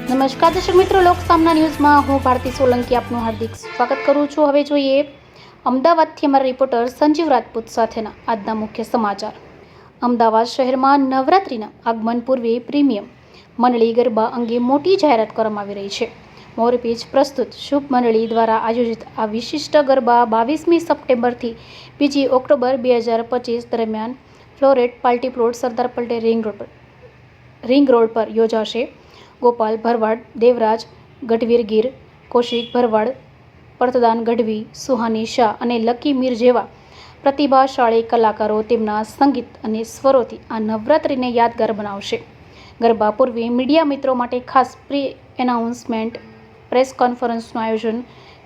નમસ્કાર દર્શક મિત્રો, લોકસામના ન્યૂઝમાં હું ભારતી સોલંકી આપનું હાર્દિક સ્વાગત કરું છું. હવે જોઈએ અમદાવાદથી અમારા રિપોર્ટર સંજીવ રાજપૂત સાથેના આજના મુખ્ય સમાચાર. અમદાવાદ શહેરમાં નવરાત્રિના આગમન પૂર્વે પ્રીમિયમ મંડળી ગરબા અંગે મોટી જાહેરાત કરવામાં આવી રહી છે. મોરપીંછ પ્રસ્તુત શુભ મંડળી દ્વારા આયોજિત આ વિશિષ્ટ ગરબા 22મી સપ્ટેમ્બરથી 2 ઓક્ટોબર 2025 દરમિયાન flow rate party plot Sardar Patel ring road પર યોજાશે. ગોપાલ ભરવાડ, દેવરાજ ગઢવીર ગીર, કૌશિક ભરવાડ, પરતદાન ગઢવી, સુહાની શાહ અને લકી મીર જેવા પ્રતિભાશાળી કલાકારો તેમના સંગીત અને સ્વરોથી આ નવરાત્રિને યાદગાર બનાવશે. ગરબા પૂર્વે મીડિયા મિત્રો માટે ખાસ પ્રી એનાઉન્સમેન્ટ પ્રેસ કોન્ફરન્સનું આયોજન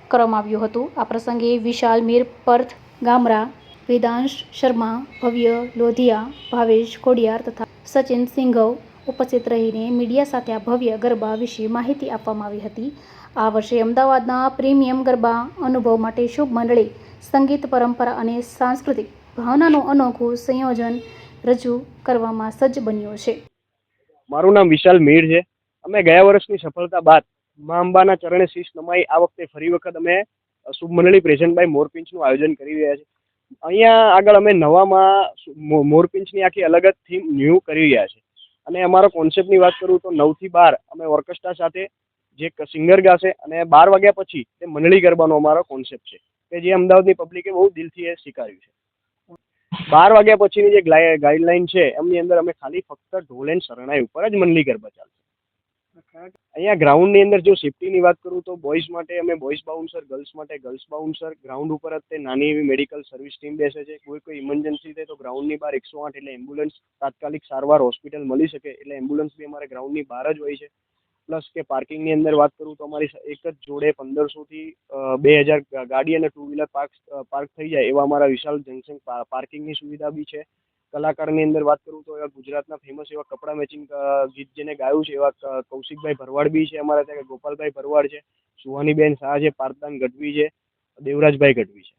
કરવામાં આવ્યું હતું. આ પ્રસંગે વિશાલ મીર, પર્થ ગામરા, વેદાંશ શર્મા, ભવ્ય લોધિયા, ભાવેશ ખોડિયાર તથા સચિન સિંઘવ ઉપસ્થિત રહીને મીડિયા સાથે આ ભવ્ય ગરબા વિશે માહિતી આપવામાં આવી હતી. આ વર્ષે અમદાવાદના પ્રીમિયમ ગરબા અનુભવ માટે શુભ મંડળી સંગીત, પરંપરા અને સાંસ્કૃતિક ભાવનાનું અનોખું સંયોજન રજૂ કરવામાં સજ્જ બન્યો છે. મારું નામ વિશાલ મીર છે. અમે ગયા વર્ષની સફળતા બાદ મા અંબાના ચરણે શીશ નમાઈ આ વખતે ફરી વખત અમે શુભ મંડળી પ્રેઝન્ટ બાય મોરપીંછનું આયોજન કરી રહ્યા છીએ. અહીંયા આગળ અમે નવામાં મોરપીંછની આખી અલગ જ થીમ ન્યૂ કરી રહ્યા છે. અને અમારો કોન્સેપ્ટની વાત કરું તો 9 થી 12 અમે ઓર્કેસ્ટ્રા સાથે જે સિંગર ગાશે અને 12 વાગ્યા પછી તે મંડળી ગરબાનો અમારો કોન્સેપ્ટ છે કે જે અમદાવાદની પબ્લિકે બહુ દિલથી એ સ્વીકાર્યું છે. 12 વાગ્યા પછીની જે ગાઈડલાઈન છે એમની અંદર અમે ખાલી ફક્ત ઢોલ એન્ડ શરણાઈ ઉપર જ મંડળી ગરબા ચાલશે. અહીંયા ગ્રાઉન્ડની અંદર જો સેફટીની વાત કરું તો બોયઝ માટે અમે બોયઝ બાઉન્સર, ગર્લ્સ માટે ગર્લ્સ બાઉન્સર, ગ્રાઉન્ડ ઉપર જ તે નાની એવી મેડિકલ સર્વિસ ટીમ બેસે છે. કોઈ ઇમરજન્સી થાય તો ગ્રાઉન્ડની બહાર 108 એટલે એમ્બ્યુલન્સ તાત્કાલિક સારવાર હોસ્પિટલ મળી શકે એટલે એમ્બ્યુલન્સ બી અમારે ગ્રાઉન્ડની બહાર જ હોય છે. પ્લસ કે પાર્કિંગની અંદર વાત કરું તો અમારી એક જ જોડે 1500 થી 2000 ગાડી અને ટુ વ્હીલર પાર્ક થઈ જાય એવા અમારા વિશાલ જંકશન પાર્કિંગની સુવિધા બી છે. કલાકારની અંદર વાત કરું તો એવા ગુજરાતના ફેમસ એવા કપડા મેચિંગ ગીત જેને ગાયું છે એવા કૌશિકભાઈ ભરવાડ બી છે અમારા ત્યાં, ગોપાલભાઈ ભરવાડ છે, સુહાનીબેન શાહ છે, પારદાન ગઢવી છે, દેવરાજભાઈ ગઢવી છે.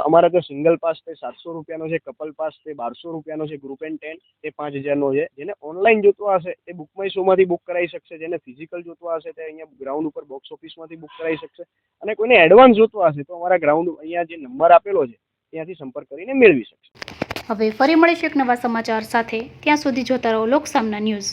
અમારા તો સિંગલ પાસ તે 700 રૂપિયાનો છે, કપલ પાસ તે 1200 રૂપિયાનો છે, ગ્રુપ એન્ડ 10 તે 5000નો છે. જેને ઓનલાઈન જોતો હશે તે બુક માય શોમાંથી બુક કરાવી શકશે. જેને ફિઝિકલ જોતો હશે તે અહીંયા ગ્રાઉન્ડ ઉપર બોક્સ ઓફિસમાંથી બુક કરાવી શકશે. અને કોઈને એડવાન્સ જોતો હશે તો અમારા ગ્રાઉન્ડ અહીંયા જે નંબર આપેલો છે ત્યાંથી સંપર્ક કરીને મેળવી શકશે. હવે ફરી મળીશું એક નવા સમાચાર સાથે. ત્યાં સુધી જોતા રહો લોકસામના ન્યૂઝ.